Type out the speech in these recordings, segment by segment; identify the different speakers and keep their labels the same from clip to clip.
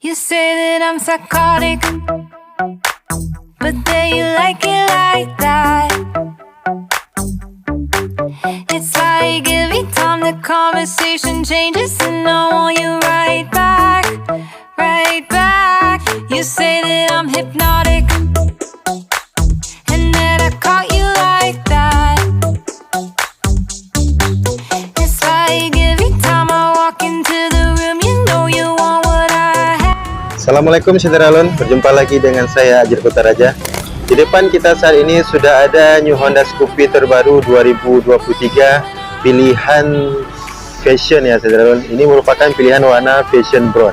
Speaker 1: You say that I'm psychotic, but then you like it like that. It's like every time the conversation changes, and I want you right back, right back. You say that I'm hypnotic, and that I caught you like that. It's like every time I walk into the room, you know you want what I have.
Speaker 2: Assalamualaikum Saudara-lun, berjumpa lagi dengan saya Ajir Kutaraja. Di depan kita saat ini sudah ada New Honda Scoopy terbaru 2023 pilihan fashion ya Saudara-lun. Ini merupakan pilihan warna fashion brown.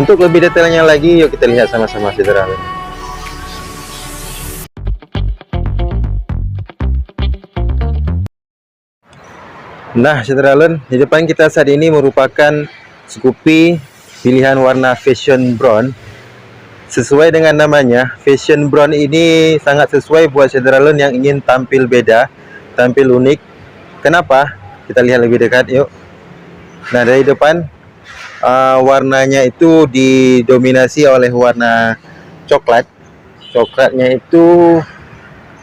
Speaker 2: Untuk lebih detailnya lagi, yuk kita lihat sama-sama Saudara-lun. Nah Saudara-lun, di depan kita saat ini merupakan Scoopy pilihan warna fashion brown. Sesuai dengan namanya, fashion brown ini sangat sesuai buat Saudara-lun yang ingin tampil beda, tampil unik. Kenapa? Kita lihat lebih dekat yuk. Nah dari depan warnanya itu didominasi oleh warna coklat. Coklatnya itu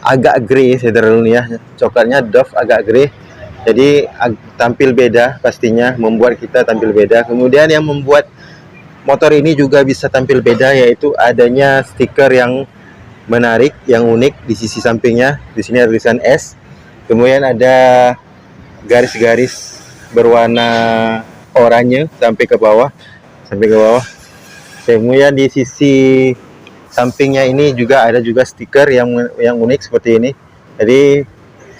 Speaker 2: agak grey Saudara-lun ya. Coklatnya doff agak grey. Jadi tampil beda pastinya, membuat kita tampil beda. Kemudian yang membuat motor ini juga bisa tampil beda yaitu adanya stiker yang menarik, yang unik di sisi sampingnya. Di sini ada tulisan S. Kemudian ada garis-garis berwarna oranye sampai ke bawah, Kemudian di sisi sampingnya ini juga ada stiker yang unik seperti ini. Jadi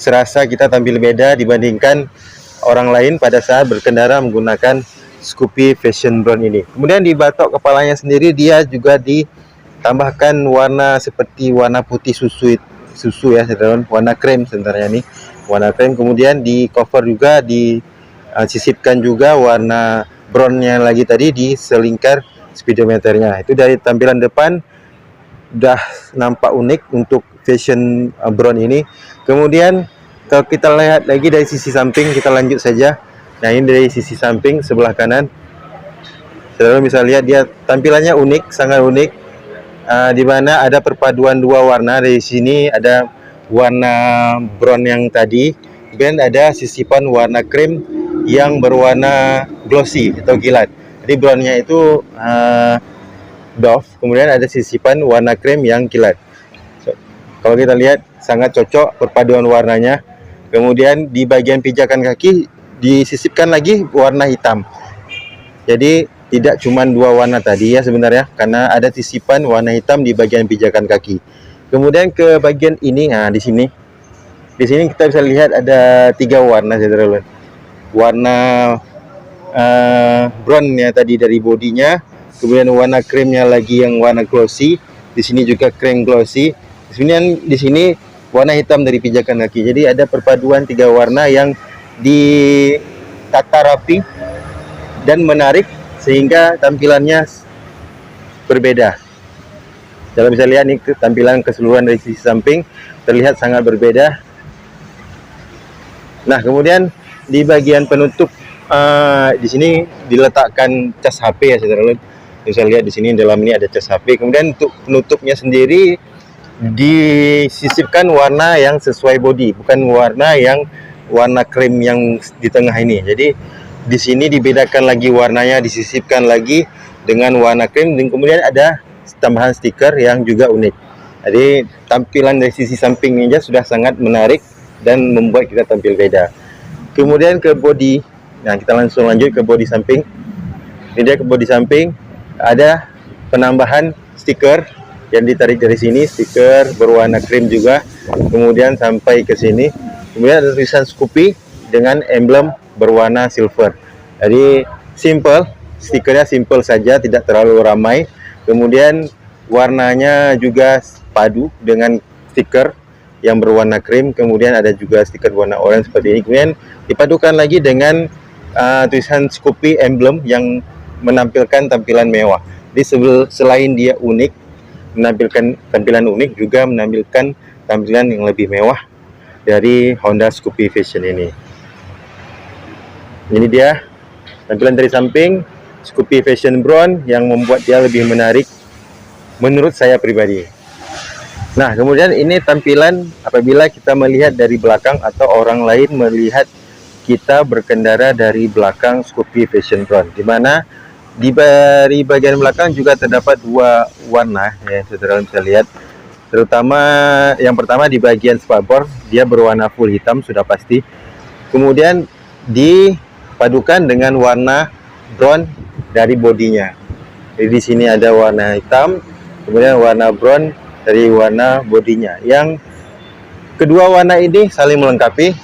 Speaker 2: serasa kita tampil beda dibandingkan orang lain pada saat berkendara menggunakan Scoopy fashion brown ini. Kemudian di batok kepalanya sendiri dia juga ditambahkan warna seperti warna putih susu ya Saudara, warna krem sebenarnya nih, warna krem. Kemudian di cover juga disisipkan juga warna brownnya lagi tadi di selingkar speedometernya. Itu dari tampilan depan udah nampak unik untuk fashion brown ini. Kemudian kalau kita lihat lagi dari sisi samping, kita lanjut saja. Nah ini dari sisi samping sebelah kanan, Saudara bisa lihat dia tampilannya unik, sangat unik, di mana ada perpaduan dua warna. Dari sini ada warna brown yang tadi, dan ada sisipan warna krem yang berwarna glossy atau kilat. Jadi brownnya itu doff, kemudian ada sisipan warna krem yang kilat. Kalau kita lihat sangat cocok perpaduan warnanya. Kemudian di bagian pijakan kaki disisipkan lagi warna hitam. Jadi tidak cuma dua warna tadi ya sebenarnya, karena ada sisipan warna hitam di bagian pijakan kaki. Kemudian ke bagian ini, nah di sini kita bisa lihat ada tiga warna Saudara. Warna brown ya tadi dari bodinya, kemudian warna kremnya lagi yang warna glossy. Di sini juga krem glossy. Di sini warna hitam dari pijakan kaki. Jadi ada perpaduan tiga warna yang ditata rapi dan menarik sehingga tampilannya berbeda. Kalau bisa lihat nih tampilan keseluruhan dari sisi samping terlihat sangat berbeda. Nah kemudian di bagian penutup di sini diletakkan cas HP ya Saudara. Bisa lihat di sini dalam ini ada cas HP. Kemudian untuk penutupnya sendiri disisipkan warna yang sesuai body, bukan warna krem yang di tengah ini. Jadi di sini dibedakan lagi warnanya, disisipkan lagi dengan warna krem, dan kemudian ada tambahan stiker yang juga unik. Jadi tampilan dari sisi samping ini sudah sangat menarik dan membuat kita tampil beda. Kemudian ke body. Nah kita langsung lanjut ke body samping. Ini dia ke body samping, ada penambahan stiker yang ditarik dari sini, stiker berwarna krem juga. Kemudian sampai ke sini, kemudian ada tulisan Scoopy dengan emblem berwarna silver. Jadi simple, stikernya simple saja, tidak terlalu ramai. Kemudian warnanya juga padu dengan stiker yang berwarna krem. Kemudian ada juga stiker warna orange seperti ini. Kemudian dipadukan lagi dengan tulisan Scoopy emblem yang menampilkan tampilan mewah. Jadi selain dia unik, menampilkan tampilan unik, juga menampilkan tampilan yang lebih mewah dari Honda Scoopy Fashion ini. Ini dia tampilan dari samping. Scoopy Fashion Brown yang membuat dia lebih menarik menurut saya pribadi. Nah, kemudian ini tampilan apabila kita melihat dari belakang atau orang lain melihat kita berkendara dari belakang Scoopy Fashion Brown, di mana di bagian belakang juga terdapat dua warna ya, saudara bisa lihat. Terutama yang pertama di bagian spakbor dia berwarna full hitam sudah pasti. Kemudian dipadukan dengan warna brown dari bodinya. Jadi di sini ada warna hitam, kemudian warna brown dari warna bodinya. Yang kedua warna ini saling melengkapi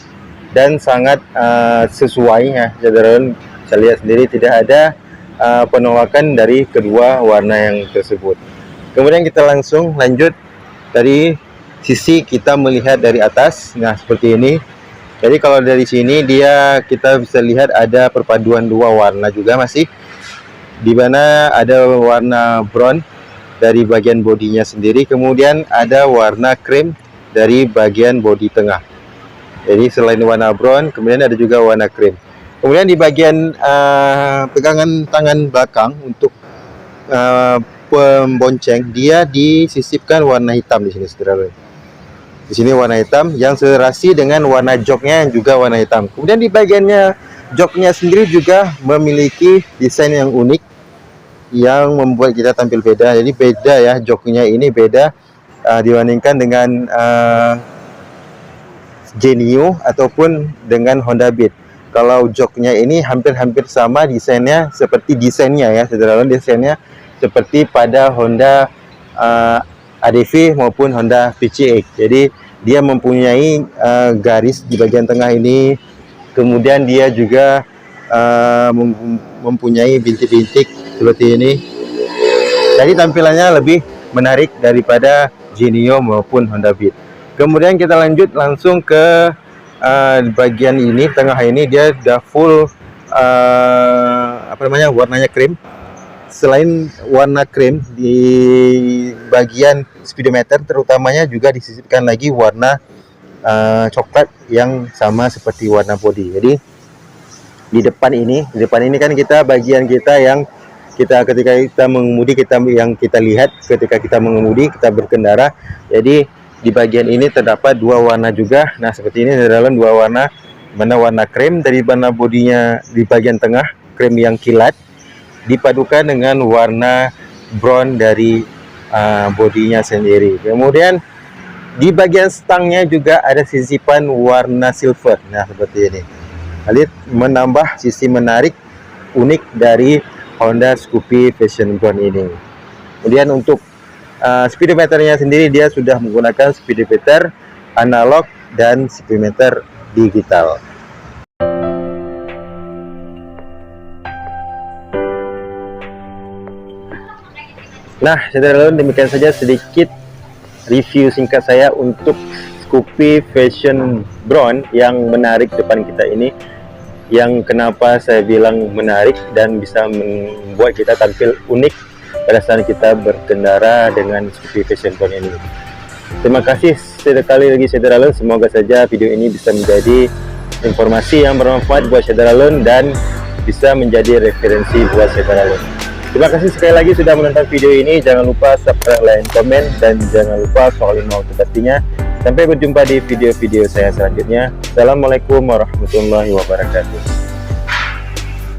Speaker 2: dan sangat sesuai ya, saudara bisa lihat sendiri, tidak ada penolakan dari kedua warna yang tersebut. Kemudian kita langsung lanjut dari sisi kita melihat dari atas. Nah, seperti ini. Jadi kalau dari sini kita bisa lihat ada perpaduan dua warna juga masih, di mana ada warna brown dari bagian bodinya sendiri, kemudian ada warna krem dari bagian bodi tengah. Jadi selain warna brown, kemudian ada juga warna krem. Kemudian di bagian pegangan tangan belakang untuk pembonceng, dia disisipkan warna hitam di sini, saudara. Di sini warna hitam yang serasi dengan warna joknya yang juga warna hitam. Kemudian di bagiannya joknya sendiri juga memiliki desain yang unik yang membuat kita tampil beda. Jadi beda ya, joknya ini beda dibandingkan dengan Genio ataupun dengan Honda Beat. Kalau joknya ini hampir-hampir sama desainnya, seperti desainnya ya, saudara, desainnya seperti pada Honda ADV maupun Honda PCX. Jadi dia mempunyai garis di bagian tengah ini, kemudian dia juga mempunyai bintik-bintik seperti ini. Jadi tampilannya lebih menarik daripada Genio maupun Honda Beat. Kemudian kita lanjut langsung ke bagian ini, tengah ini dia udah full warnanya krim. Selain warna krim, di bagian speedometer terutamanya juga disisipkan lagi warna coklat yang sama seperti warna bodi. Jadi di depan ini kan bagian kita yang ketika kita mengemudi, yang kita lihat ketika kita mengemudi, kita berkendara. Jadi di bagian ini terdapat dua warna juga. Nah, seperti ini adalah dua warna, mana warna krem dari warna bodinya di bagian tengah, krem yang kilat, dipadukan dengan warna brown dari bodinya sendiri. Kemudian di bagian stangnya juga ada sisipan warna silver. Nah, seperti ini. Lihat, menambah sisi menarik unik dari Honda Scoopy Fashion Brown ini. Kemudian untuk speedometernya sendiri dia sudah menggunakan speedometer analog dan speedometer digital. Nah, saudara, demikian saja sedikit review singkat saya untuk Scoopy Fashion Brown yang menarik depan kita ini. Yang kenapa saya bilang menarik dan bisa membuat kita tampil unik pada saat kita berkendara dengan Scoopy Fashion Brown ini. Terima kasih sekali lagi, saudara. Semoga saja video ini bisa menjadi informasi yang bermanfaat buat saudara dan bisa menjadi referensi buat saudara. Terima kasih sekali lagi sudah menonton video ini. Jangan lupa subscribe, like, komen, dan jangan lupa soalin notifikasinya. Sampai berjumpa di video-video saya selanjutnya. Assalamualaikum warahmatullahi wabarakatuh.